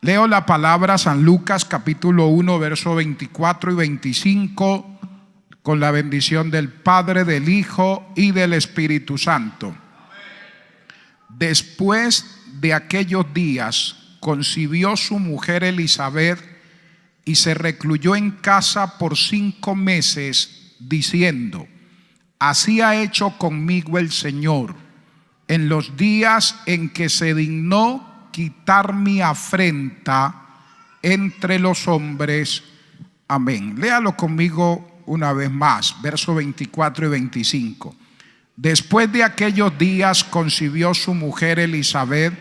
Leo la palabra San Lucas capítulo 1, verso 24 y 25, con la bendición del Padre, del Hijo y del Espíritu Santo. Después de aquellos días concibió su mujer Elizabeth y se recluyó en casa por 5 meses, diciendo: así ha hecho conmigo el Señor en los días en que se dignó quitar mi afrenta entre los hombres. Amén. Léalo conmigo una vez más, versos 24 y 25. Después de aquellos días concibió su mujer Elizabeth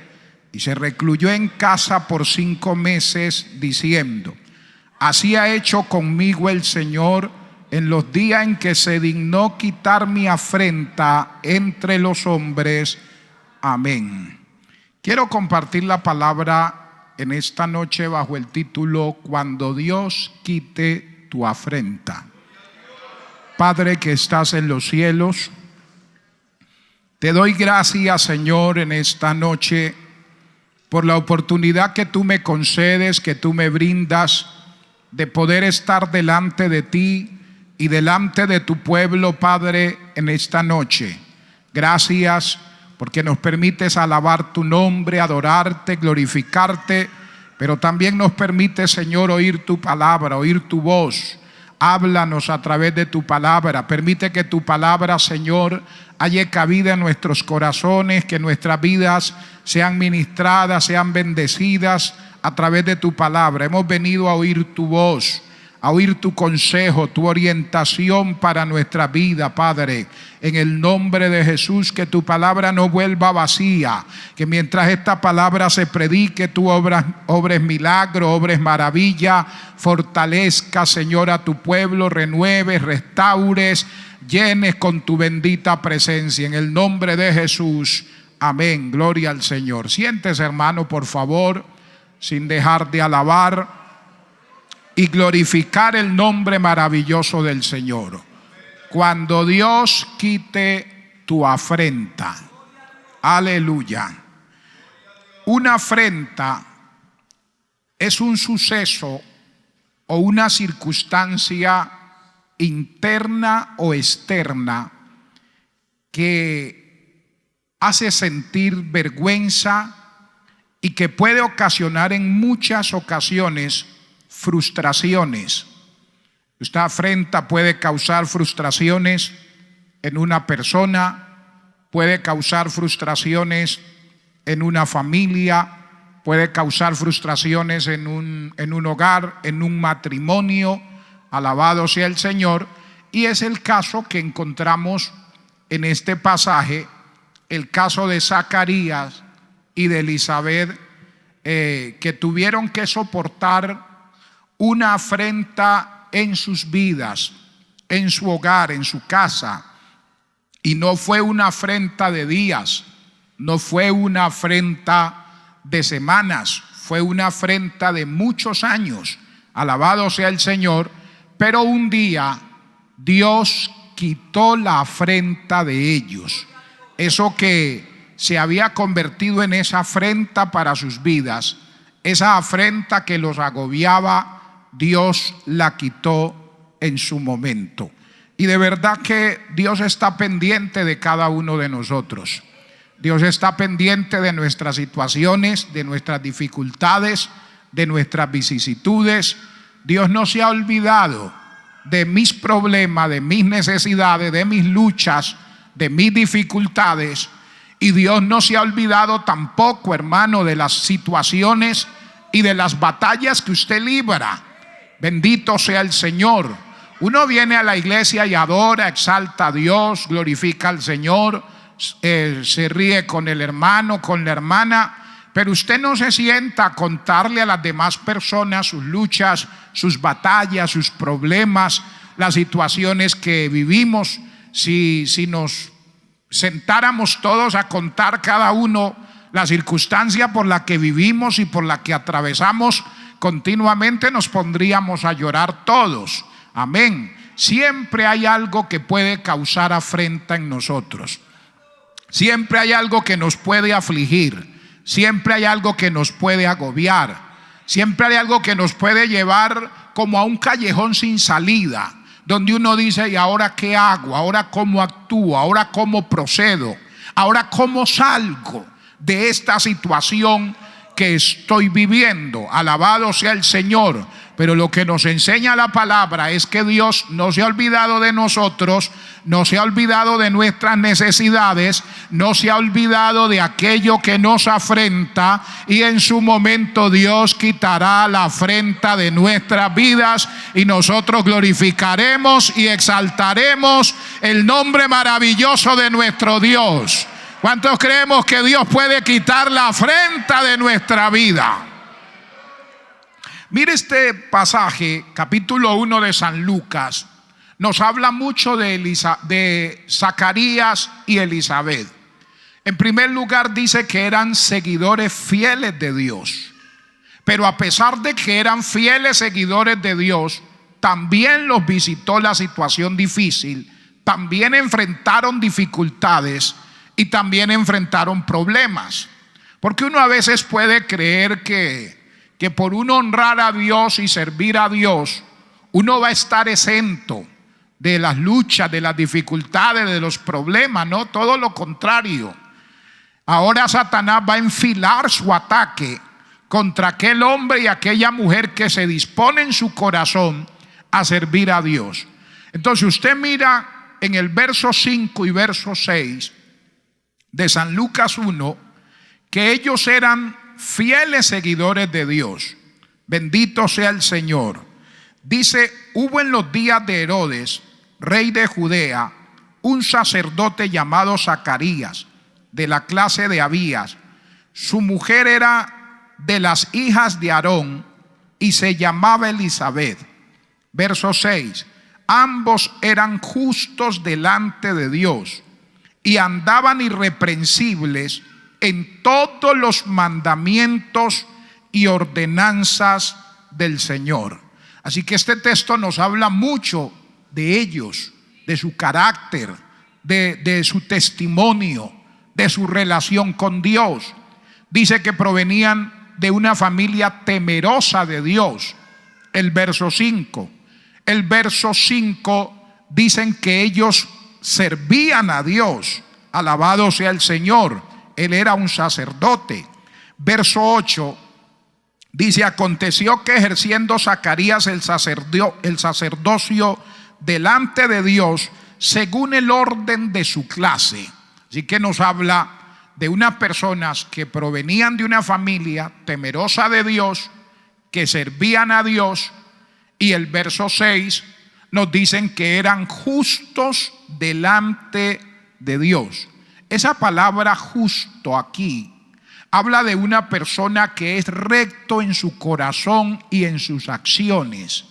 y se recluyó en casa por 5 meses, diciendo: así ha hecho conmigo el Señor en los días en que se dignó quitar mi afrenta entre los hombres. Amén. Quiero compartir la palabra en esta noche bajo el título: cuando Dios quite tu afrenta. Padre que estás en los cielos, te doy gracias, Señor, en esta noche por la oportunidad que tú me concedes, que tú me brindas, de poder estar delante de ti y delante de tu pueblo, Padre, en esta noche. Gracias porque nos permites alabar tu nombre, adorarte, glorificarte, pero también nos permite, Señor, oír tu palabra, oír tu voz. Háblanos a través de tu palabra. Permite que tu palabra, Señor, haya cabida en nuestros corazones, que nuestras vidas sean ministradas, sean bendecidas a través de tu palabra. Hemos venido a oír tu voz, a oír tu consejo, tu orientación para nuestra vida, Padre. En el nombre de Jesús, que tu palabra no vuelva vacía, que mientras esta palabra se predique, tú obres milagro, obres maravilla, fortalezca, Señor, a tu pueblo, renueves, restaures, llenes con tu bendita presencia. En el nombre de Jesús, amén. Gloria al Señor. Siéntese, hermano, por favor, sin dejar de alabar y glorificar el nombre maravilloso del Señor. Cuando Dios quite tu afrenta. Aleluya. Una afrenta es un suceso o una circunstancia interna o externa que hace sentir vergüenza y que puede ocasionar en muchas ocasiones frustraciones. Esta afrenta puede causar frustraciones en una persona, puede causar frustraciones en una familia, puede causar frustraciones en un hogar, en un matrimonio. Alabado sea el Señor. Y es el caso que encontramos en este pasaje, el caso de Zacarías y de Elizabeth, que tuvieron que soportar una afrenta en sus vidas, en su hogar, en su casa. Y no fue una afrenta de días, no fue una afrenta de semanas, fue una afrenta de muchos años. Alabado sea el Señor. Pero un día Dios quitó la afrenta de ellos. Eso que se había convertido en esa afrenta para sus vidas, esa afrenta que los agobiaba, Dios la quitó en su momento. Y de verdad que Dios está pendiente de cada uno de nosotros. Dios está pendiente de nuestras situaciones, de nuestras dificultades, de nuestras vicisitudes. Dios no se ha olvidado de mis problemas, de mis necesidades, de mis luchas, de mis dificultades. Y Dios no se ha olvidado tampoco, hermano, de las situaciones y de las batallas que usted libra. Bendito sea el Señor. Uno viene a la iglesia y adora, exalta a Dios, glorifica al Señor, se ríe con el hermano, con la hermana, pero usted no se sienta a contarle a las demás personas sus luchas, sus batallas, sus problemas, las situaciones que vivimos. Si nos sentáramos todos a contar cada uno la circunstancia por la que vivimos y por la que atravesamos continuamente, nos pondríamos a llorar todos. Amén. Siempre hay algo que puede causar afrenta en nosotros. Siempre hay algo que nos puede afligir. Siempre hay algo que nos puede agobiar. Siempre hay algo que nos puede llevar como a un callejón sin salida, donde uno dice: ¿y ahora qué hago? ¿Ahora cómo actúo? ¿Ahora cómo procedo? ¿Ahora cómo salgo de esta situación que estoy viviendo? Alabado sea el Señor. Pero lo que nos enseña la palabra es que Dios no se ha olvidado de nosotros, no se ha olvidado de nuestras necesidades, no se ha olvidado de aquello que nos afrenta, y en su momento Dios quitará la afrenta de nuestras vidas y nosotros glorificaremos y exaltaremos el nombre maravilloso de nuestro Dios. ¿Cuántos creemos que Dios puede quitar la afrenta de nuestra vida? Mire, este pasaje, capítulo 1 de San Lucas, nos habla mucho de Zacarías y Elizabeth. En primer lugar, dice que eran seguidores fieles de Dios. Pero a pesar de que eran fieles seguidores de Dios, también los visitó la situación difícil, también enfrentaron dificultades y también enfrentaron problemas. Porque uno a veces puede creer que por uno honrar a Dios y servir a Dios, uno va a estar exento de las luchas, de las dificultades, de los problemas. No, todo lo contrario. Ahora Satanás va a enfilar su ataque contra aquel hombre y aquella mujer que se dispone en su corazón a servir a Dios. Entonces usted mira en el verso 5 y verso 6 de San Lucas 1 que ellos eran fieles seguidores de Dios. Bendito sea el Señor. Dice: hubo en los días de Herodes, rey de Judea, un sacerdote llamado Zacarías, de la clase de Abías. Su mujer era de las hijas de Aarón y se llamaba Elizabeth. Verso 6: ambos eran justos delante de Dios y andaban irreprensibles en todos los mandamientos y ordenanzas del Señor. Así que este texto nos habla mucho de ellos, de su carácter, de su testimonio, de su relación con Dios. Dice que provenían de una familia temerosa de Dios. El verso 5. El verso 5 dicen que ellos servían a Dios. Alabado sea el Señor. Él era un sacerdote. Verso 8 dice: aconteció que ejerciendo Zacarías el sacerdocio delante de Dios según el orden de su clase. Así que nos habla de unas personas que provenían de una familia temerosa de Dios, que servían a Dios, y el verso 6 nos dicen que eran justos delante de Dios. Esa palabra justo aquí habla de una persona que es recto en su corazón y en sus acciones.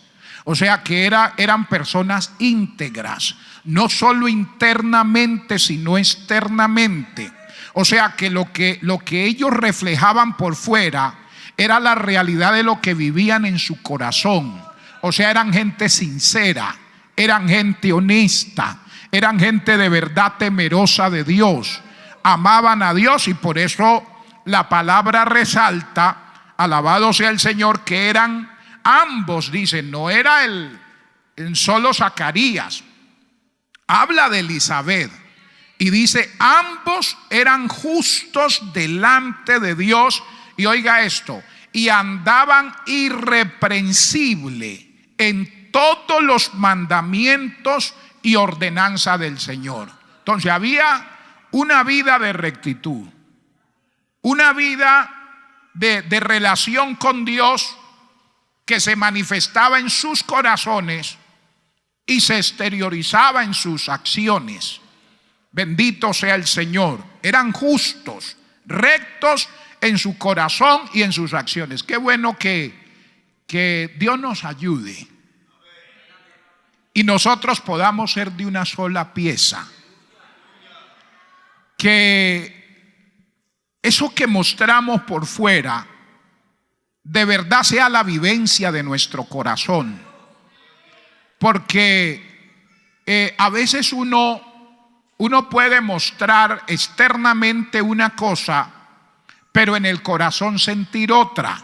O sea que eran personas íntegras, no solo internamente sino externamente. O sea que lo que ellos reflejaban por fuera era la realidad de lo que vivían en su corazón. O sea, eran gente sincera, eran gente honesta, eran gente de verdad temerosa de Dios, amaban a Dios, y por eso la palabra resalta, alabado sea el Señor, que eran ambos. Dicen, no era el solo Zacarías, habla de Elizabeth y dice: ambos eran justos delante de Dios. Y oiga esto: y andaban irreprensible en todos los mandamientos y ordenanza del Señor. Entonces había una vida de rectitud, una vida de relación con Dios que se manifestaba en sus corazones y se exteriorizaba en sus acciones. Bendito sea el Señor. Eran justos, rectos en su corazón y en sus acciones. Qué bueno que Dios nos ayude y nosotros podamos ser de una sola pieza. Que eso que mostramos por fuera de verdad sea la vivencia de nuestro corazón. Porque a veces uno puede mostrar externamente una cosa, pero en el corazón sentir otra.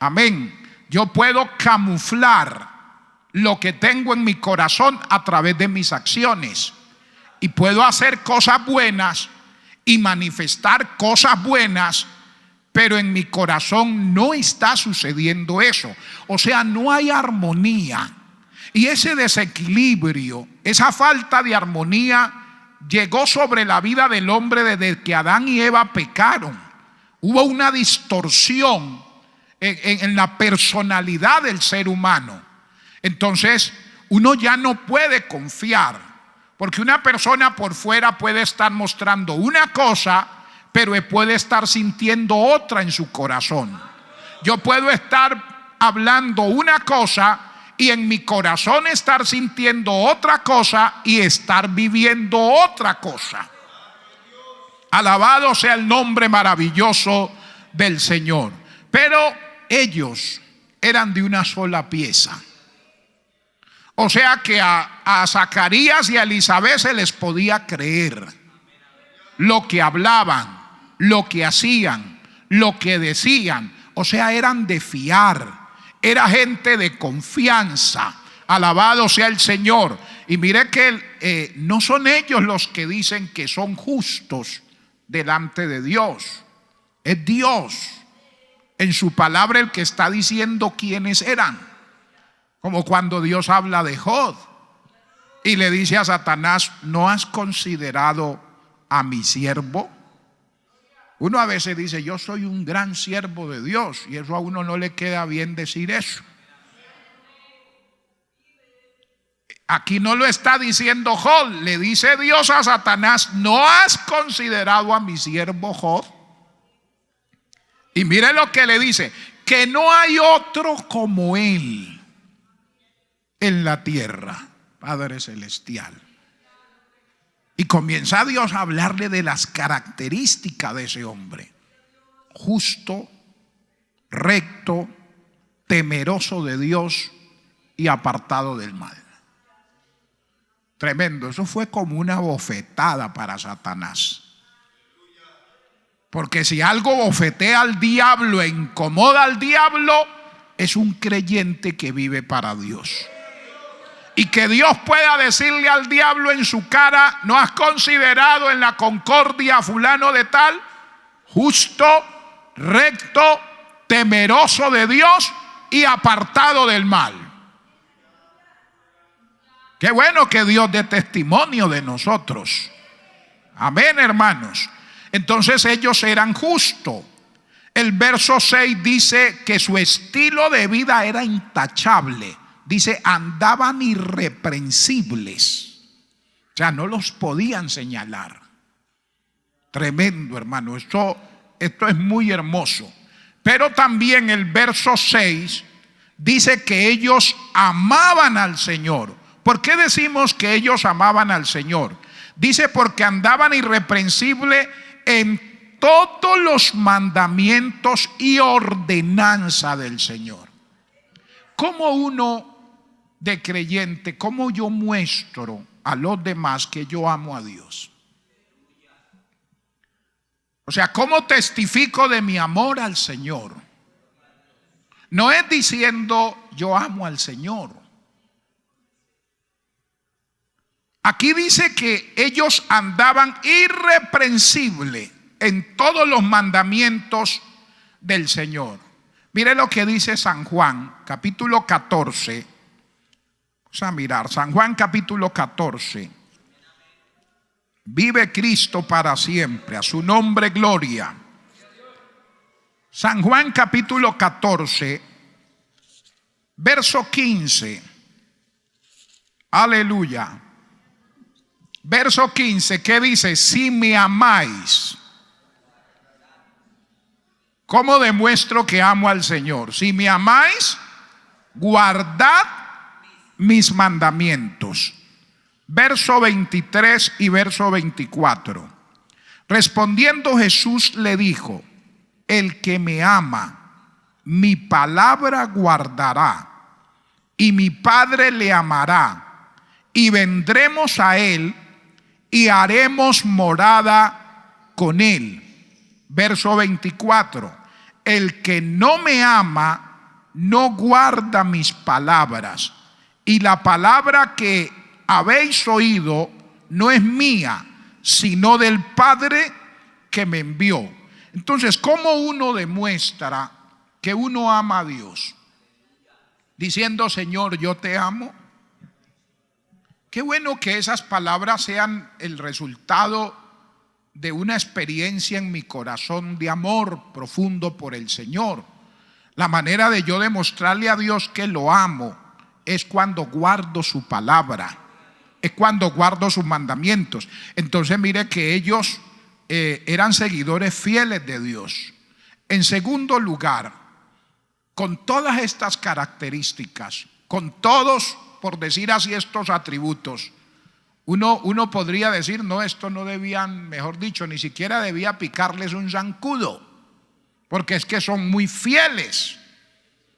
Amén. Yo puedo camuflar lo que tengo en mi corazón a través de mis acciones. Y puedo hacer cosas buenas y manifestar cosas buenas, pero en mi corazón no está sucediendo eso. O sea, no hay armonía. Y ese desequilibrio, esa falta de armonía llegó sobre la vida del hombre desde que Adán y Eva pecaron. Hubo una distorsión en la personalidad del ser humano. Entonces, uno ya no puede confiar, porque una persona por fuera puede estar mostrando una cosa, pero puede estar sintiendo otra en su corazón. Yo puedo estar hablando una cosa y en mi corazón estar sintiendo otra cosa y estar viviendo otra cosa. Alabado sea el nombre maravilloso del Señor. Pero ellos eran de una sola pieza. O sea que a Zacarías y a Elizabeth se les podía creer lo que hablaban, lo que hacían, lo que decían. O sea, eran de fiar. Era gente de confianza. Alabado sea el Señor. Y mire que no son ellos los que dicen que son justos delante de Dios. Es Dios en su palabra el que está diciendo quiénes eran. Como cuando Dios habla de Job y le dice a Satanás: ¿no has considerado a mi siervo? Uno a veces dice: yo soy un gran siervo de Dios, y eso a uno no le queda bien decir eso. Aquí no lo está diciendo Job, le dice Dios a Satanás: ¿no has considerado a mi siervo Job? Y mire lo que le dice: que no hay otro como él en la tierra, Padre Celestial. Y comienza Dios a hablarle de las características de ese hombre: justo, recto, temeroso de Dios y apartado del mal. Tremendo. Eso fue como una bofetada para Satanás. Porque si algo bofetea al diablo e incomoda al diablo, es un creyente que vive para Dios. Y que Dios pueda decirle al diablo en su cara: ¿no has considerado en la concordia a fulano de tal? Justo, recto, temeroso de Dios y apartado del mal. Qué bueno que Dios dé testimonio de nosotros. Amén, hermanos. Entonces ellos eran justos. El verso 6 dice que su estilo de vida era intachable. Dice: andaban irreprensibles. O sea, no los podían señalar. Tremendo, hermano. Esto es muy hermoso. Pero también el verso 6 dice que ellos amaban al Señor. ¿Por qué decimos que ellos amaban al Señor? Dice: porque andaban irreprensibles en todos los mandamientos y ordenanza del Señor. ¿Cómo uno de creyente, cómo yo muestro a los demás que yo amo a Dios? O sea, ¿cómo testifico de mi amor al Señor? No es diciendo yo amo al Señor. Aquí dice que ellos andaban irreprensibles en todos los mandamientos del Señor. Mire lo que dice San Juan, capítulo 14. Vamos a mirar, San Juan capítulo 14. Vive Cristo para siempre, a su nombre gloria. San Juan capítulo 14, verso 15. Aleluya. Verso 15, ¿qué dice? Si me amáis. ¿Cómo demuestro que amo al Señor? Si me amáis, guardad mis mandamientos. Verso 23 y verso 24. Respondiendo Jesús le dijo: el que me ama, mi palabra guardará, y mi Padre le amará, y vendremos a él y haremos morada con él. Verso 24. El que no me ama no guarda mis palabras, y la palabra que habéis oído no es mía, sino del Padre que me envió. Entonces, ¿cómo uno demuestra que uno ama a Dios? Diciendo: Señor, yo te amo. Qué bueno que esas palabras sean el resultado de una experiencia en mi corazón de amor profundo por el Señor. La manera de yo demostrarle a Dios que lo amo es cuando guardo su palabra, es cuando guardo sus mandamientos. Entonces mire que ellos eran seguidores fieles de Dios. En segundo lugar, con todas estas características, con todos, por decir así, estos atributos, uno podría decir: no, esto no debían, mejor dicho, ni siquiera debía picarles un zancudo, porque es que son muy fieles,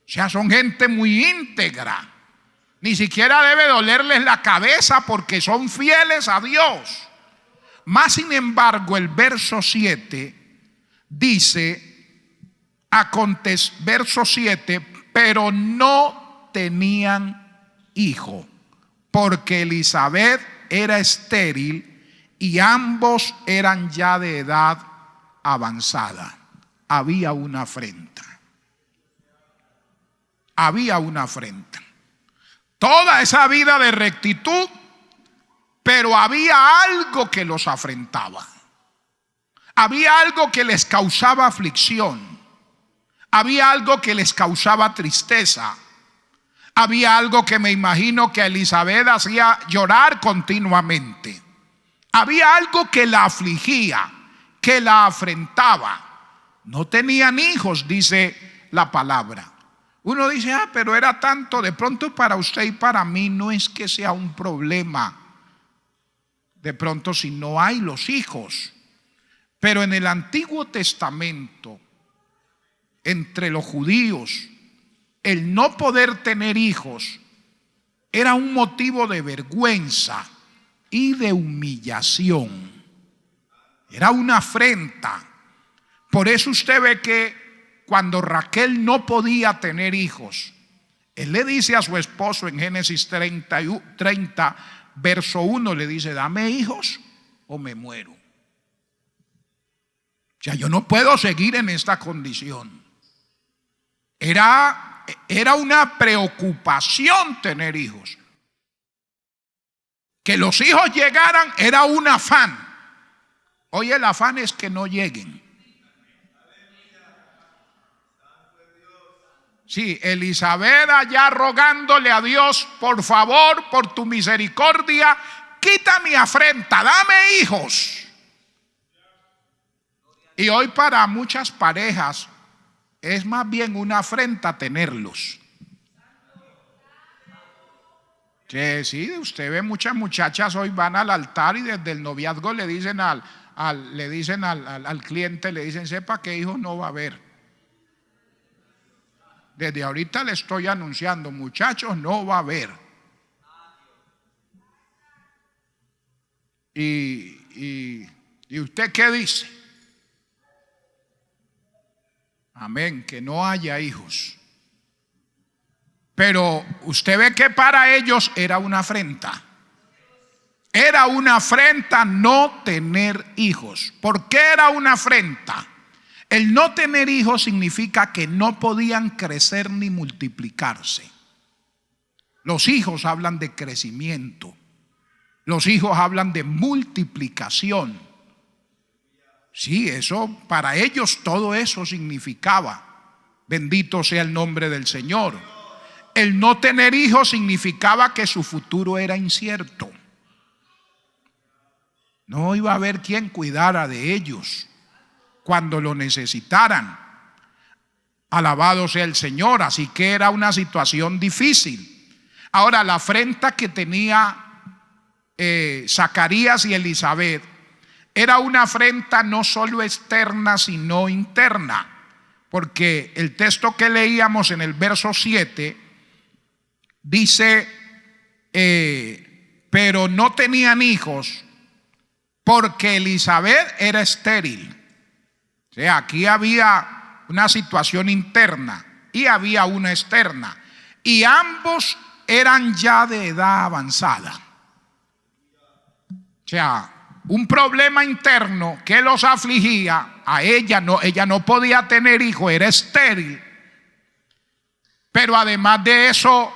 o sea, son gente muy íntegra. Ni siquiera debe dolerles la cabeza porque son fieles a Dios. Más sin embargo, el verso 7 dice, verso 7, pero no tenían hijo, porque Elisabet era estéril y ambos eran ya de edad avanzada. Había una afrenta. Había una afrenta. Toda esa vida de rectitud, pero había algo que los afrentaba. Había algo que les causaba aflicción. Había algo que les causaba tristeza. Había algo que me imagino que a Elisabet hacía llorar continuamente. Había algo que la afligía, que la afrentaba. No tenían hijos, dice la palabra. Uno dice: pero era tanto. De pronto para usted y para mí no es que sea un problema, de pronto, si no hay los hijos. Pero en el Antiguo Testamento, entre los judíos, el no poder tener hijos era un motivo de vergüenza y de humillación. Era una afrenta. Por eso usted ve que cuando Raquel no podía tener hijos, él le dice a su esposo en Génesis 30, verso 1, le dice: dame hijos o me muero. O sea, yo no puedo seguir en esta condición. Era una preocupación tener hijos. Que los hijos llegaran era un afán. Hoy el afán es que no lleguen. Sí, Elisabet allá rogándole a Dios: por favor, por tu misericordia, quita mi afrenta, dame hijos. Y hoy para muchas parejas es más bien una afrenta tenerlos. Que sí, usted ve muchas muchachas hoy van al altar y desde el noviazgo le dicen al cliente, le dicen: sepa que hijos no va a haber. Desde ahorita le estoy anunciando, muchachos, no va a haber. ¿Y usted qué dice? Amén, que no haya hijos. Pero usted ve que para ellos era una afrenta. Era una afrenta no tener hijos. ¿Por qué era una afrenta? El no tener hijos significa que no podían crecer ni multiplicarse. Los hijos hablan de crecimiento. Los hijos hablan de multiplicación. Sí, eso para ellos todo eso significaba. Bendito sea el nombre del Señor. El no tener hijos significaba que su futuro era incierto. No iba a haber quien cuidara de ellos cuando lo necesitaran. Alabado sea el Señor. Así que era una situación difícil. Ahora, la afrenta que tenía Zacarías y Elisabet era una afrenta no solo externa sino interna, porque el texto que leíamos en el verso 7 dice: pero no tenían hijos porque Elisabet era estéril. O sea, aquí había una situación interna. y había una externa, y ambos eran ya de edad avanzada. O sea, un problema interno que los afligía. A ella no podía tener hijo, era estéril. Pero además de eso,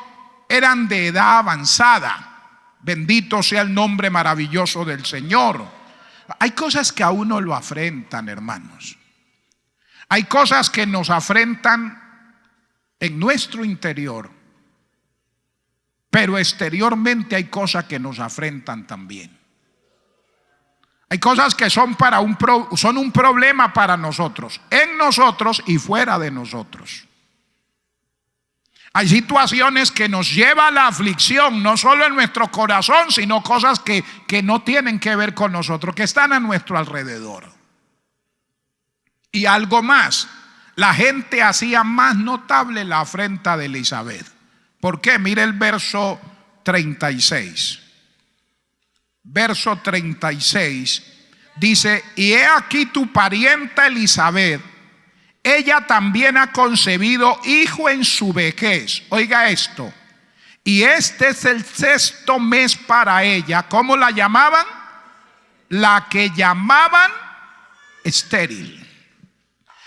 eran de edad avanzada. Bendito sea el nombre maravilloso del Señor. Hay cosas que a uno lo afrentan, hermanos. Hay cosas que nos afrentan en nuestro interior, pero exteriormente hay cosas que nos afrentan también. Hay cosas que son un problema para nosotros, en nosotros y fuera de nosotros. Hay situaciones que nos llevan a la aflicción, no solo en nuestro corazón, sino cosas que no tienen que ver con nosotros, que están a nuestro alrededor. Y algo más, la gente hacía más notable la afrenta de Elisabet. ¿Por qué? Mire el verso 36. Verso 36 dice: y he aquí tu parienta Elisabet, ella también ha concebido hijo en su vejez. Oiga esto. Y este es el 6º mes para ella. ¿Cómo la llamaban? La que llamaban estéril.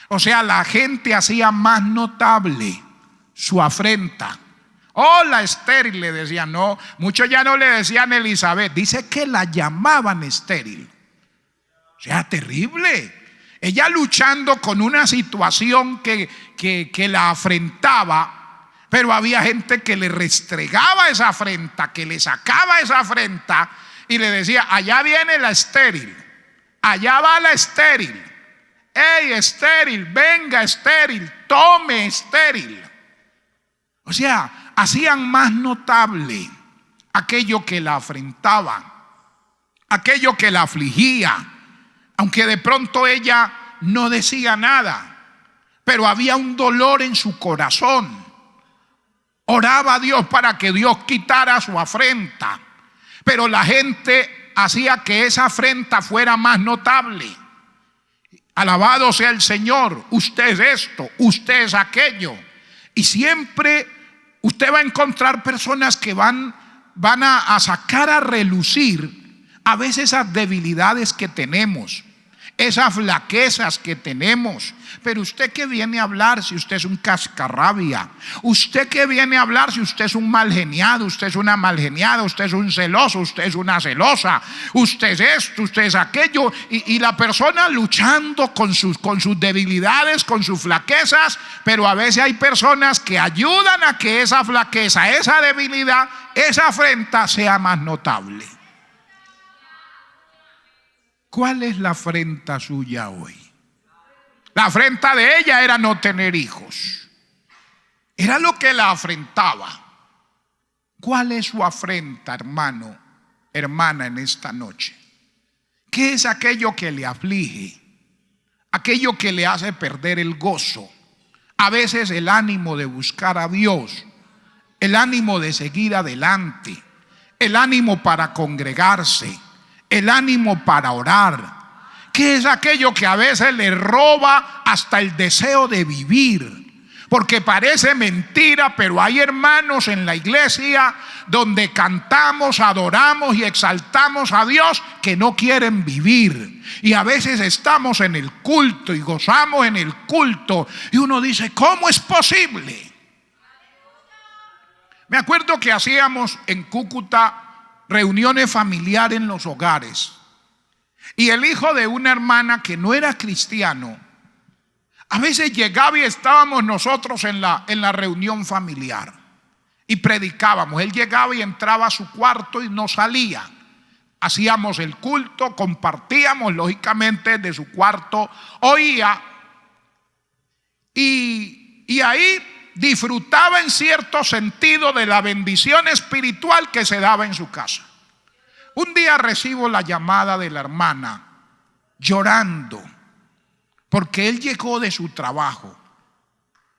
O sea, la gente hacía más notable su afrenta. Oh, la estéril, le decían. No, muchos ya no le decían Elisabet, dice que la llamaban estéril. O sea, terrible. Ella luchando con una situación que la afrentaba, pero había gente que le restregaba esa afrenta, que le sacaba esa afrenta y le decía: allá viene la estéril, allá va la estéril. ¡Ey, estéril! Venga, estéril, tome, estéril. O sea, hacían más notable aquello que la afrentaba, aquello que la afligía, aunque de pronto ella no decía nada, pero había un dolor en su corazón. Oraba a Dios para que Dios quitara su afrenta, pero la gente hacía que esa afrenta fuera más notable. Alabado sea el Señor. Usted es esto, usted es aquello. Y siempre usted va a encontrar personas que van a sacar a relucir a veces esas debilidades que tenemos, esas flaquezas que tenemos. Pero usted que viene a hablar si usted es un cascarrabia, usted que viene a hablar si usted es un mal geniado, usted es una mal geniada, usted es un celoso, usted es una celosa, usted es esto, usted es aquello, y la persona luchando con sus debilidades, con sus flaquezas. Pero a veces hay personas que ayudan a que esa flaqueza, esa debilidad, esa afrenta sea más notable. ¿Cuál es la afrenta suya hoy? La afrenta de ella era no tener hijos. Era lo que la afrentaba. ¿Cuál es su afrenta, hermano, hermana, en esta noche? ¿Qué es aquello que le aflige? Aquello que le hace perder el gozo. A veces el ánimo de buscar a Dios, el ánimo de seguir adelante, el ánimo para congregarse, el ánimo para orar. ¿Qué es aquello que a veces le roba hasta el deseo de vivir? Porque parece mentira, pero hay hermanos en la iglesia donde cantamos, adoramos y exaltamos a Dios que no quieren vivir. Y a veces estamos en el culto y gozamos en el culto y uno dice: ¿cómo es posible? Me acuerdo que hacíamos en Cúcuta reuniones familiares en los hogares. Y el hijo de una hermana que no era cristiano, a veces llegaba y estábamos nosotros en la reunión familiar y predicábamos. Él llegaba y entraba a su cuarto y no salía. Hacíamos el culto, compartíamos lógicamente de su cuarto, oía y ahí disfrutaba en cierto sentido de la bendición espiritual que se daba en su casa. Un día recibo la llamada de la hermana llorando porque él llegó de su trabajo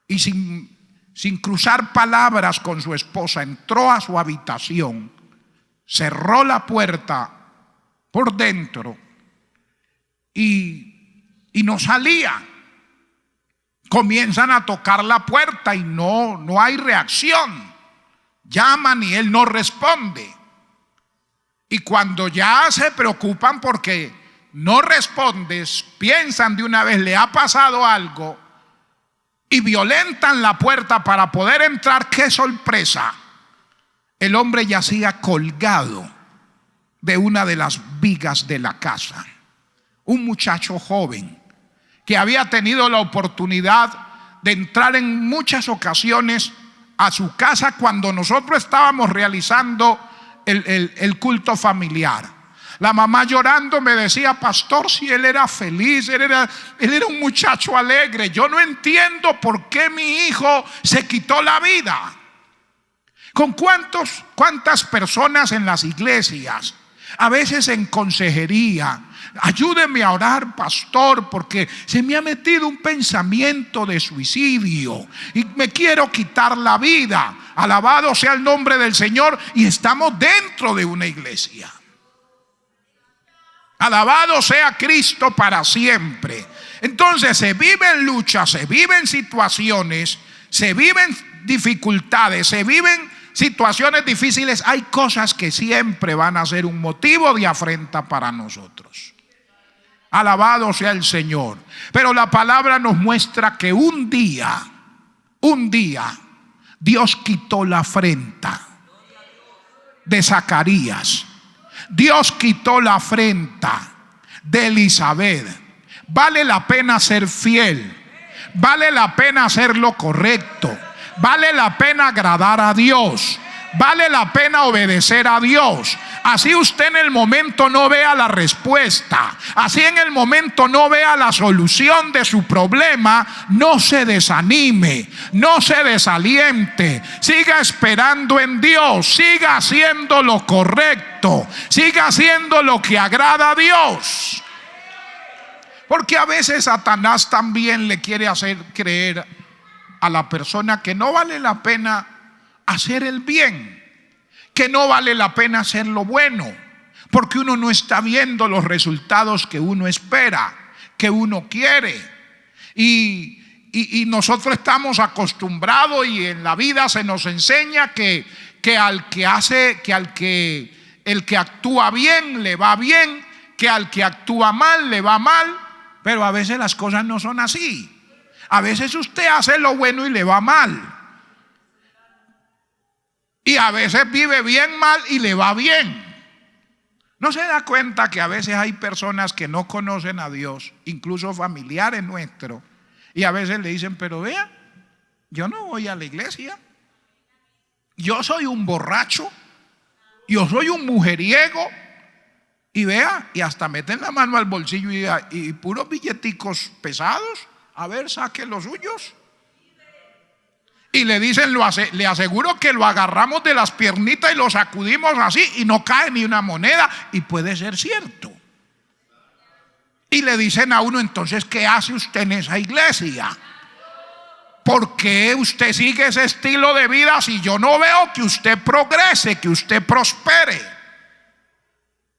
y sin cruzar palabras con su esposa entró a su habitación, cerró la puerta por dentro y no salía. Comienzan a tocar la puerta y no hay reacción. Llaman y él no responde. Y cuando ya se preocupan porque no respondes, piensan de una vez, le ha pasado algo, y violentan la puerta para poder entrar. ¡Qué sorpresa! El hombre yacía colgado de una de las vigas de la casa. Un muchacho joven que había tenido la oportunidad de entrar en muchas ocasiones a su casa cuando nosotros estábamos realizando el culto familiar. La mamá llorando me decía: pastor, si él era feliz, él era un muchacho alegre. Yo no entiendo por qué mi hijo se quitó la vida. ¿Con cuántas personas en las iglesias, a veces en consejería: ayúdeme a orar, pastor, porque se me ha metido un pensamiento de suicidio y me quiero quitar la vida? Alabado sea el nombre del Señor, y estamos dentro de una iglesia. Alabado sea Cristo para siempre. Entonces se viven luchas, se viven situaciones, se viven dificultades, se viven situaciones difíciles. Hay cosas que siempre van a ser un motivo de afrenta para nosotros. Alabado sea el Señor. Pero la palabra nos muestra que un día Dios quitó la afrenta de Zacarías. Dios quitó la afrenta de Elizabeth. Vale la pena ser fiel, vale la pena hacer lo correcto, vale la pena agradar a Dios, vale la pena obedecer a Dios. Así usted en el momento no vea la respuesta, así en el momento no vea la solución de su problema, no se desanime, no se desaliente. Siga esperando en Dios, siga haciendo lo correcto, siga haciendo lo que agrada a Dios. Porque a veces Satanás también le quiere hacer creer a la persona que no vale la pena hacer el bien, que no vale la pena hacer lo bueno, porque uno no está viendo los resultados que uno espera, que uno quiere. Y nosotros estamos acostumbrados, y en la vida se nos enseña que el que actúa bien le va bien, que al que actúa mal le va mal. Pero a veces las cosas no son así. A veces usted hace lo bueno y le va mal, y a veces vive bien mal y le va bien. ¿No se da cuenta que a veces hay personas que no conocen a Dios, incluso familiares nuestros, y a veces le dicen: pero vea, yo no voy a la iglesia, yo soy un borracho, yo soy un mujeriego, y vea, y hasta meten la mano al bolsillo y puros billeticos pesados? A ver, saque los suyos. Y le dicen: le aseguro que lo agarramos de las piernitas y lo sacudimos así y no cae ni una moneda. Y puede ser cierto. Y le dicen a uno: entonces, ¿qué hace usted en esa iglesia? ¿Por qué usted sigue ese estilo de vida si yo no veo que usted progrese, que usted prospere?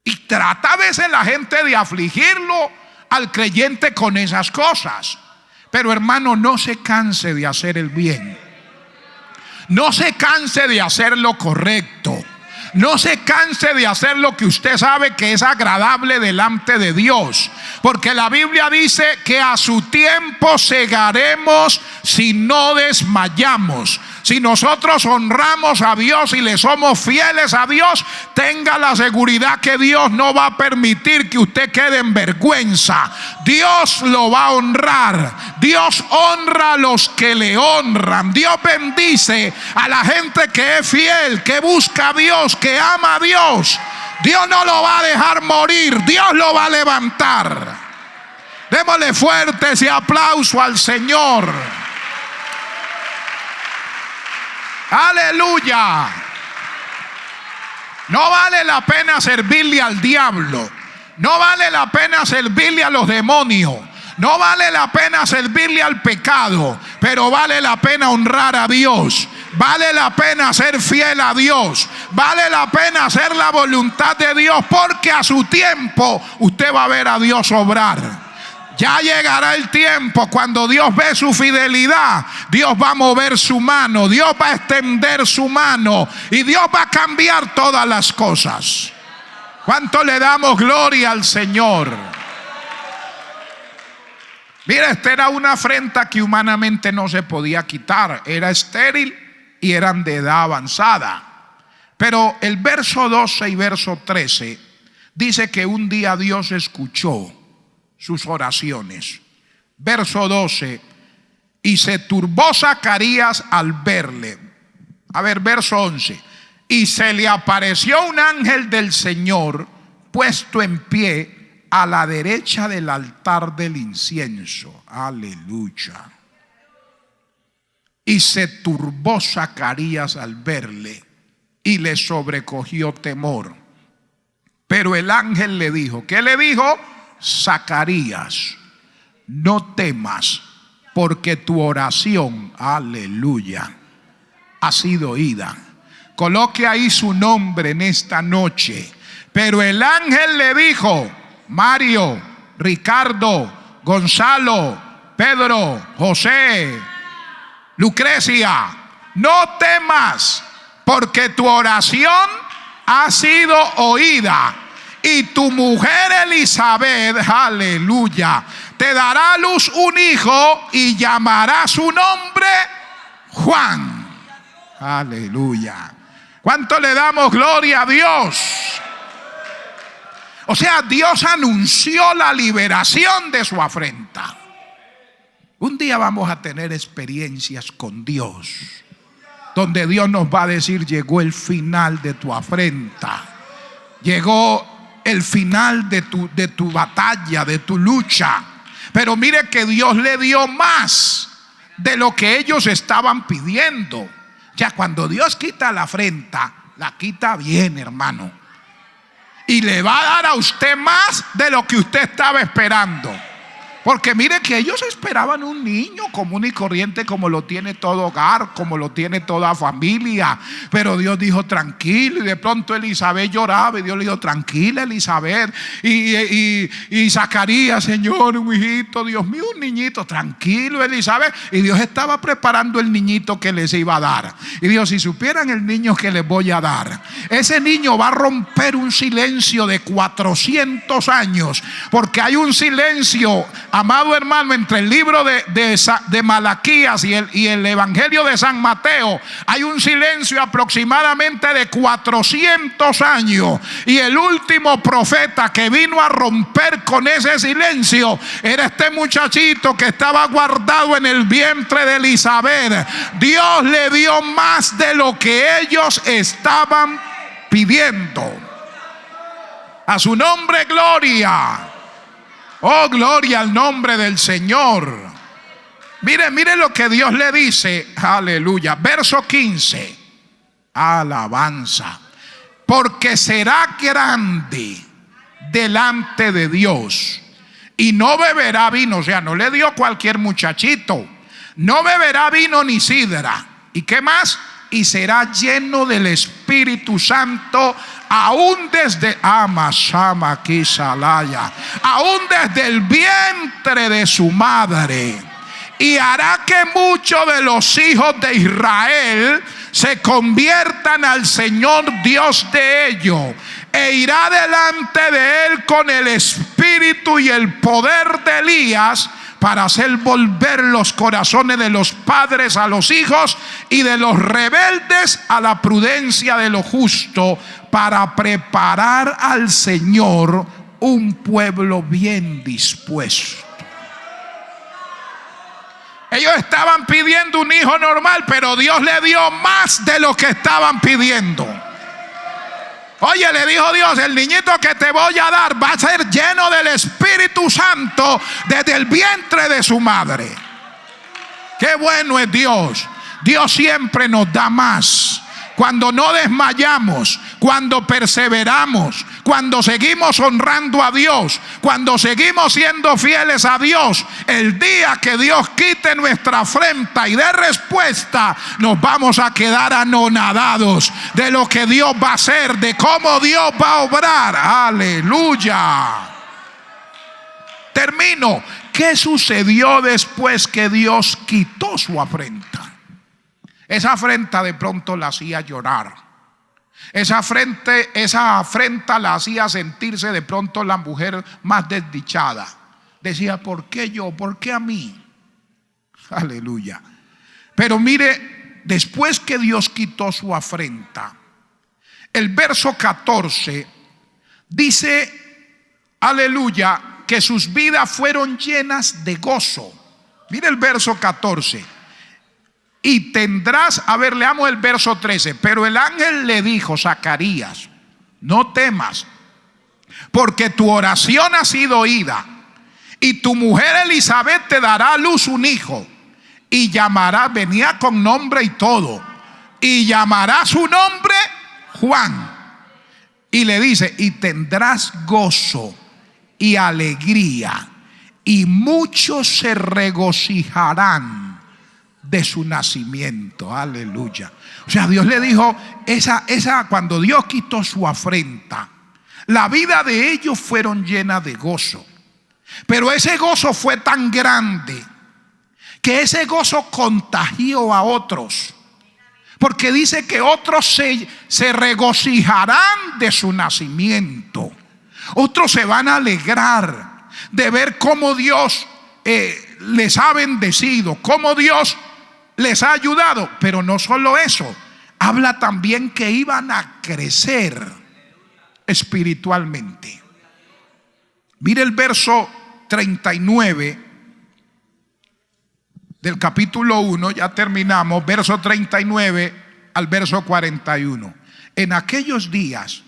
Y trata a veces la gente de afligirlo al creyente con esas cosas. Pero hermano, no se canse de hacer el bien. No se canse de hacer lo correcto. No se canse de hacer lo que usted sabe que es agradable delante de Dios. Porque la Biblia dice que a su tiempo segaremos si no desmayamos. Si nosotros honramos a Dios y le somos fieles a Dios, tenga la seguridad que Dios no va a permitir que usted quede en vergüenza. Dios lo va a honrar. Dios honra a los que le honran. Dios bendice a la gente que es fiel, que busca a Dios, que ama a Dios. Dios no lo va a dejar morir, Dios lo va a levantar. Démosle fuerte ese aplauso al Señor. Aleluya. No vale la pena servirle al diablo. No vale la pena servirle a los demonios. No vale la pena servirle al pecado. Pero vale la pena honrar a Dios. Vale la pena ser fiel a Dios. Vale la pena hacer la voluntad de Dios, porque a su tiempo usted va a ver a Dios obrar. Ya llegará el tiempo cuando Dios ve su fidelidad. Dios va a mover su mano, Dios va a extender su mano y Dios va a cambiar todas las cosas. ¿Cuánto le damos gloria al Señor? Mira, esta era una afrenta que humanamente no se podía quitar. Era estéril y eran de edad avanzada. Pero el verso 12 y verso 13 dice que un día Dios escuchó sus oraciones. Verso 12: y se turbó Zacarías al verle. A ver, verso 11: y se le apareció un ángel del Señor puesto en pie a la derecha del altar del incienso. Aleluya. Y se turbó Zacarías al verle y le sobrecogió temor. Pero el ángel le dijo, ¿qué le dijo? Zacarías, no temas, porque tu oración, aleluya, ha sido oída. Coloque ahí su nombre en esta noche. Pero el ángel le dijo: Mario, Ricardo, Gonzalo, Pedro, José, Lucrecia, no temas, porque tu oración ha sido oída. Y tu mujer Elizabeth, aleluya, te dará a luz un hijo y llamará su nombre Juan. Aleluya. ¿Cuánto le damos gloria a Dios? O sea, Dios anunció la liberación de su afrenta. Un día vamos a tener experiencias con Dios, donde Dios nos va a decir: llegó el final de tu afrenta, llegó el final de tu batalla, de tu lucha. Pero mire que Dios le dio más de lo que ellos estaban pidiendo. Ya cuando Dios quita la afrenta, la quita bien, hermano, y le va a dar a usted más de lo que usted estaba esperando. Porque mire que ellos esperaban un niño común y corriente, como lo tiene todo hogar, como lo tiene toda familia. Pero Dios dijo: tranquilo. Y de pronto Elizabeth lloraba y Dios le dijo: tranquila, Elizabeth. Y Zacarías: Señor, un hijito, Dios mío, un niñito. Tranquilo, Elizabeth. Y Dios estaba preparando el niñito que les iba a dar. Y Dios: si supieran el niño que les voy a dar, ese niño va a romper un silencio de 400 años. Porque hay un silencio, amado hermano, entre el libro de Malaquías y el Evangelio de San Mateo. Hay un silencio aproximadamente de 400 años. Y el último profeta que vino a romper con ese silencio era este muchachito que estaba guardado en el vientre de Elizabeth. Dios le dio más de lo que ellos estaban pidiendo. A su nombre, gloria. Oh, gloria al nombre del Señor. Mire lo que Dios le dice. Aleluya. Verso 15. Alabanza. Porque será grande delante de Dios y no beberá vino. O sea, no le dio cualquier muchachito. No beberá vino ni sidra. ¿Y qué más? Y será lleno del Espíritu Santo, aún desde Amashama Kisalaya, aún desde el vientre de su madre. Y hará que muchos de los hijos de Israel se conviertan al Señor Dios de ellos, e irá delante de él con el espíritu y el poder de Elías, para hacer volver los corazones de los padres a los hijos y de los rebeldes a la prudencia de lo justo, para preparar al Señor un pueblo bien dispuesto. Ellos estaban pidiendo un hijo normal, pero Dios le dio más de lo que estaban pidiendo. Oye, le dijo Dios: el niñito que te voy a dar va a ser lleno del Espíritu Santo desde el vientre de su madre. Qué bueno es Dios. Dios siempre nos da más. Cuando no desmayamos, cuando perseveramos, cuando seguimos honrando a Dios, cuando seguimos siendo fieles a Dios, el día que Dios quite nuestra afrenta y dé respuesta, nos vamos a quedar anonadados de lo que Dios va a hacer, de cómo Dios va a obrar. Aleluya. Termino. ¿qué sucedió después que Dios quitó su afrenta? Esa afrenta de pronto la hacía llorar. Esa afrenta la hacía sentirse de pronto la mujer más desdichada. Decía, ¿por qué yo? ¿Por qué a mí? Aleluya. Pero mire, después que Dios quitó su afrenta, el verso 14 dice, aleluya, que sus vidas fueron llenas de gozo. Mire el verso 14. Y tendrás, a ver, leamos el verso 13. Pero el ángel le dijo, Zacarías, no temas, porque tu oración ha sido oída, y tu mujer Elizabeth te dará a luz un hijo, y llamará, venía con nombre y todo, y llamará su nombre Juan. Y le dice, y tendrás gozo y alegría, y muchos se regocijarán de su nacimiento. Aleluya. O sea, Dios le dijo, cuando Dios quitó su afrenta, la vida de ellos fueron llenas de gozo. Pero ese gozo fue tan grande que ese gozo contagió a otros. Porque dice que otros se regocijarán de su nacimiento. Otros se van a alegrar de ver cómo Dios les ha bendecido, cómo Dios les ha ayudado. Pero no solo eso, habla también que iban a crecer espiritualmente. Mire el verso 39 del capítulo 1, ya terminamos, verso 39 al verso 41. En aquellos días,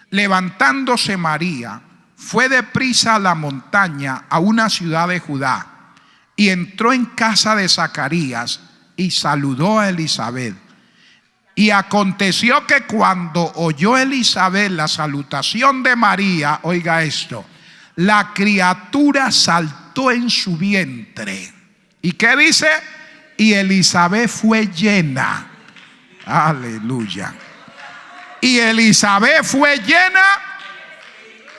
levantándose María, fue deprisa a la montaña, a una ciudad de Judá, y entró en casa de Zacarías y saludó a Elizabeth. Y aconteció que cuando oyó Elizabeth la salutación de María, oiga esto, la criatura saltó en su vientre. ¿Y qué dice? Y Elizabeth fue llena. Aleluya. Y Elizabeth fue llena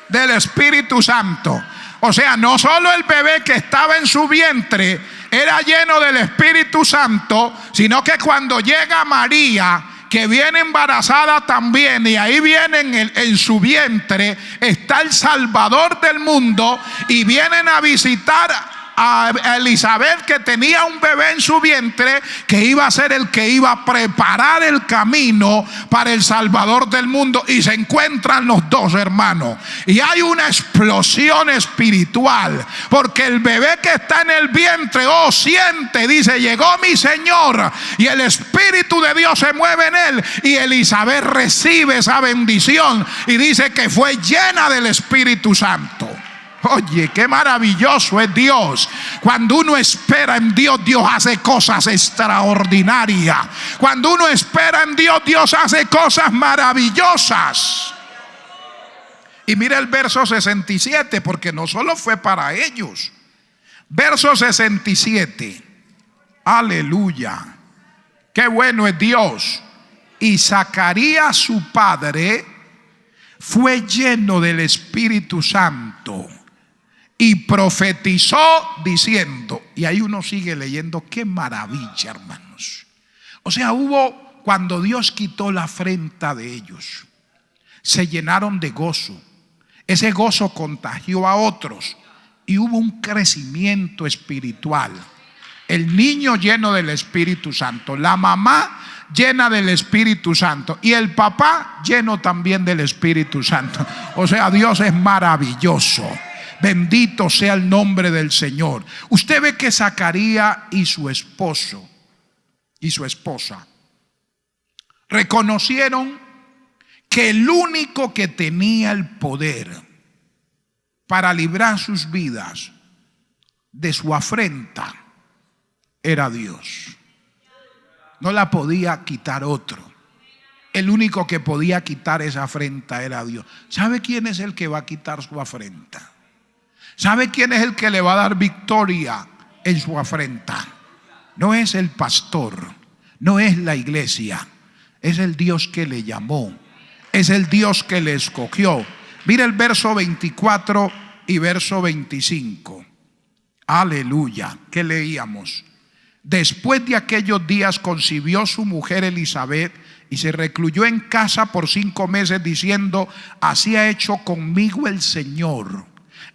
del Espíritu Santo. O sea, no solo el bebé que estaba en su vientre era lleno del Espíritu Santo, sino que cuando llega María, que viene embarazada también, y ahí viene en su vientre está el Salvador del mundo, y vienen a visitar a Elizabeth, que tenía un bebé en su vientre, que iba a ser el que iba a preparar el camino para el Salvador del mundo. Y se encuentran los dos, hermanos, y hay una explosión espiritual, porque el bebé que está en el vientre, siente, dice, llegó mi Señor, y el Espíritu de Dios se mueve en él, y Elizabeth recibe esa bendición, y dice que fue llena del Espíritu Santo. Oye, qué maravilloso es Dios. Cuando uno espera en Dios, Dios hace cosas extraordinarias. Cuando uno espera en Dios, Dios hace cosas maravillosas. Y mira el verso 67, porque no solo fue para ellos. Verso 67. Aleluya. Qué bueno es Dios. Y Zacarías, su padre, fue lleno del Espíritu Santo y profetizó diciendo, y ahí uno sigue leyendo, qué maravilla, hermanos. O sea, cuando Dios quitó la afrenta de ellos, se llenaron de gozo. Ese gozo contagió a otros y hubo un crecimiento espiritual. El niño lleno del Espíritu Santo, la mamá llena del Espíritu Santo y el papá lleno también del Espíritu Santo. O sea, Dios es maravilloso. Bendito sea el nombre del Señor. Usted ve que Zacarías y su esposo y su esposa reconocieron que el único que tenía el poder para librar sus vidas de su afrenta era Dios. No la podía quitar otro. El único que podía quitar esa afrenta era Dios. ¿Sabe quién es el que va a quitar su afrenta? ¿Sabe quién es el que le va a dar victoria en su afrenta? No es el pastor, no es la iglesia, es el Dios que le llamó, es el Dios que le escogió. Mira el verso 24 y verso 25. Aleluya. ¿Qué leíamos? Después de aquellos días concibió su mujer Elizabeth y se recluyó en casa por 5 meses diciendo: así ha hecho conmigo el Señor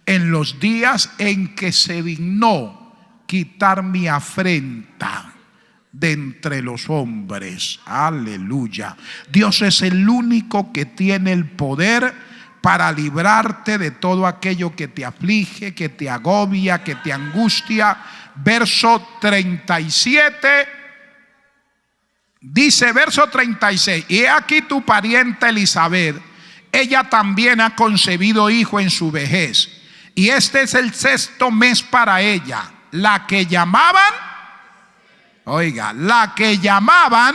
en los días en que se dignó quitar mi afrenta de entre los hombres. Aleluya. Dios es el único que tiene el poder para librarte de todo aquello que te aflige, que te agobia, que te angustia. Verso 37 dice, verso 36: y he aquí tu parienta Elizabeth, ella también ha concebido hijo en su vejez, y este es el 6º mes para ella, la que llamaban, oiga, la que llamaban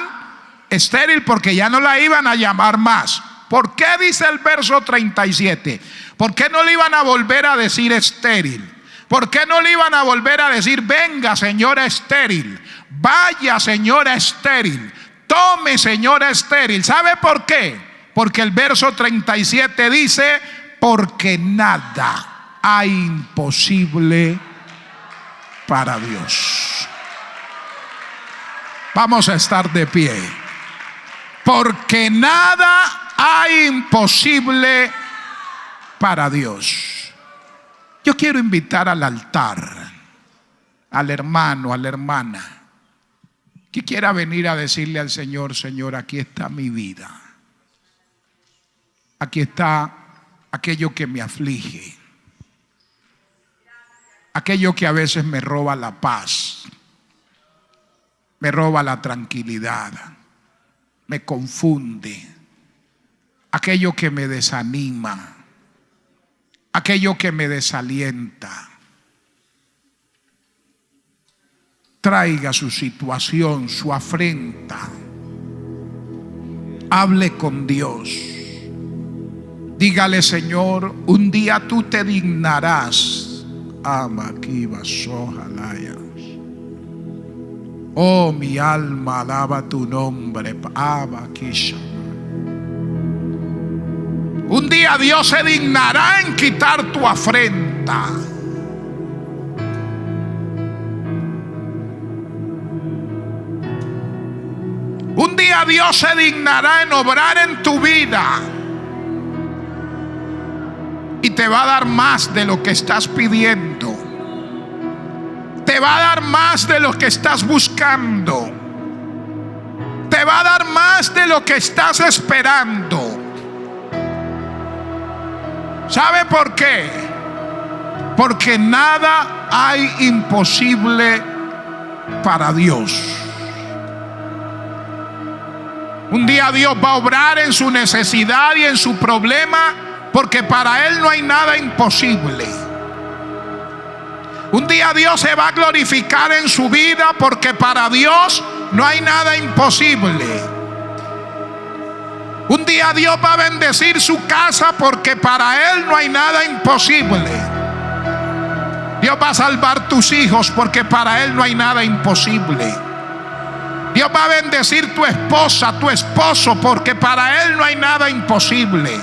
estéril, porque ya no la iban a llamar más. ¿Por qué dice el verso 37? ¿Por qué no le iban a volver a decir estéril? ¿Por qué no le iban a volver a decir: venga señora estéril, vaya señora estéril, tome señora estéril? ¿Sabe por qué? Porque el verso 37 dice: porque nada hay imposible para Dios. Vamos a estar de pie. Porque nada hay imposible para Dios. Yo quiero invitar al altar al hermano, a la hermana que quiera venir a decirle al Señor: Señor, aquí está mi vida, aquí está aquello que me aflige, aquello que a veces me roba la paz, me roba la tranquilidad, me confunde, aquello que me desanima, aquello que me desalienta. Traiga su situación, su afrenta, hable con Dios, dígale: Señor, un día tú te dignarás. Oh, mi alma alaba tu nombre. Un día Dios se dignará en quitar tu afrenta. Un día Dios se dignará en obrar en tu vida y te va a dar más de lo que estás pidiendo. Te va a dar más de lo que estás buscando. Te va a dar más de lo que estás esperando. ¿Sabe por qué? Porque nada hay imposible para Dios. Un día Dios va a obrar en su necesidad y en su problema, porque para Él no hay nada imposible. Un día Dios se va a glorificar en su vida, porque para Dios no hay nada imposible. Un día Dios va a bendecir su casa, porque para Él no hay nada imposible. Dios va a salvar tus hijos, porque para Él no hay nada imposible. Dios va a bendecir tu esposa, tu esposo, porque para Él no hay nada imposible.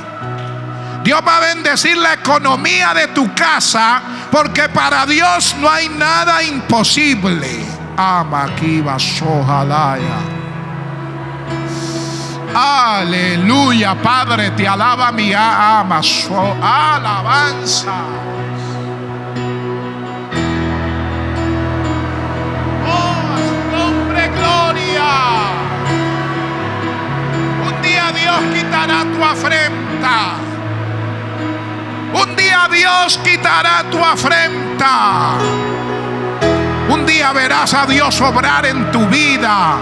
Dios va a bendecir la economía de tu casa, porque para Dios no hay nada imposible. Aleluya, Padre, te alaba mi alma. Alabanza. Oh, a su nombre, gloria. Un día Dios quitará tu afrenta. Un día Dios quitará tu afrenta. Un día verás a Dios obrar en tu vida.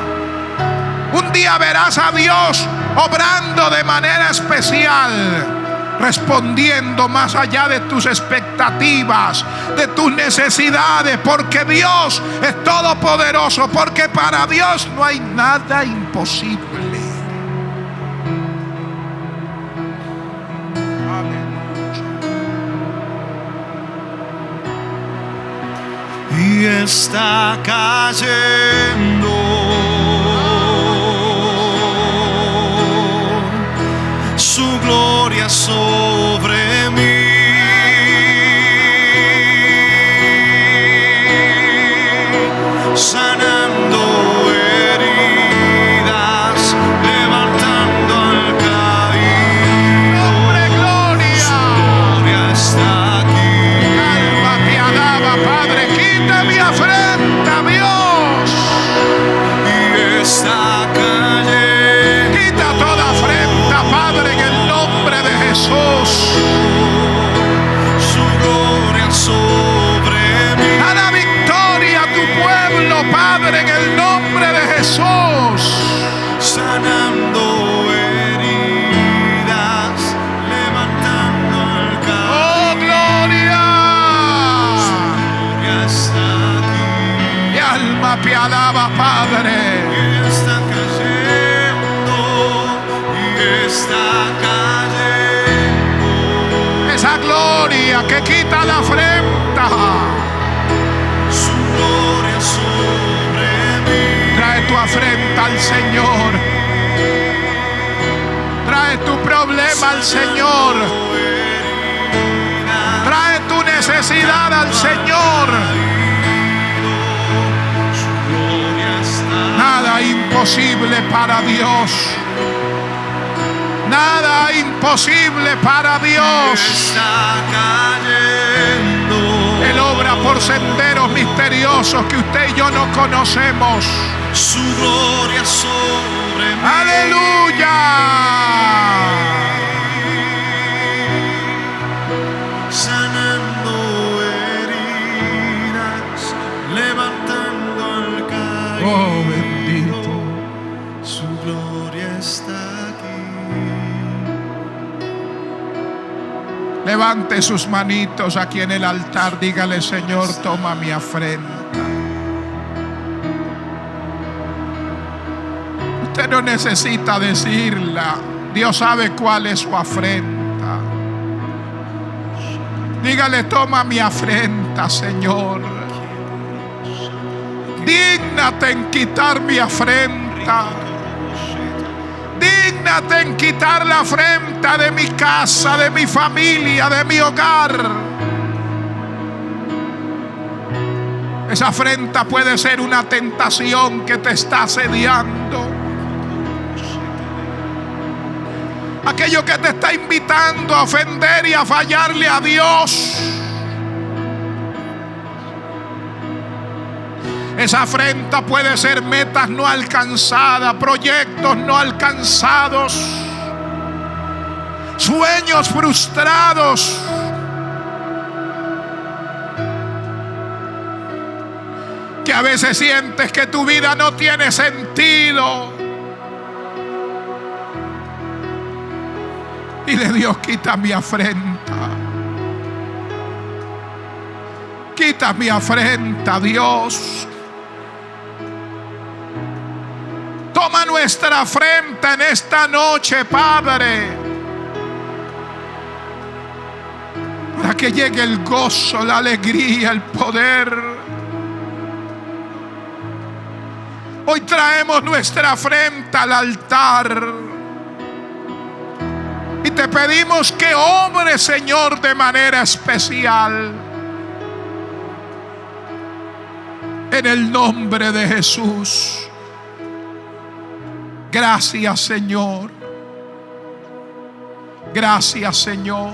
Un día verás a Dios obrando de manera especial, respondiendo más allá de tus expectativas, de tus necesidades, porque Dios es todopoderoso, porque para Dios no hay nada imposible. Y está cayendo su gloria sobre mí. sanando heridas, levantando al caído. ¡Oh, gloria! Su gloria está aquí. Mi alma te alaba, Padre. Y está cayendo, y está cayendo. Esa gloria que quita la afrenta. Su gloria sobre mí. Trae tu afrenta al Señor. Trae tu problema al Señor. Trae tu necesidad al Señor. Su gloria está. Nada imposible para Dios. Nada imposible para Dios. Está cayendo. Él obra por senderos misteriosos que usted y yo no conocemos. Su gloria sobre mí. ¡Aleluya! Sanando heridas, levantando al caído. Oh, bendito. Su gloria está aquí. Levante sus manitos aquí en el altar. Dígale: Señor, toma mi afrenta. Usted no necesita decirla. Dios sabe cuál es su afrenta. Dígale: toma mi afrenta, Señor. Dígnate en quitar mi afrenta. Dígnate en quitar la afrenta de mi casa, de mi familia, de mi hogar. Esa afrenta puede ser una tentación que te está asediando. Aquello que te está invitando a ofender y a fallarle a Dios. Esa afrenta puede ser metas no alcanzadas, proyectos no alcanzados, sueños frustrados. Que a veces sientes que tu vida no tiene sentido. Dile: Dios, quita mi afrenta. Quita mi afrenta, Dios. Toma nuestra afrenta en esta noche, Padre, para que llegue el gozo, la alegría, el poder. Hoy traemos nuestra afrenta al altar y te pedimos que obre, Señor, de manera especial. En el nombre de Jesús. Gracias, Señor. Gracias, Señor.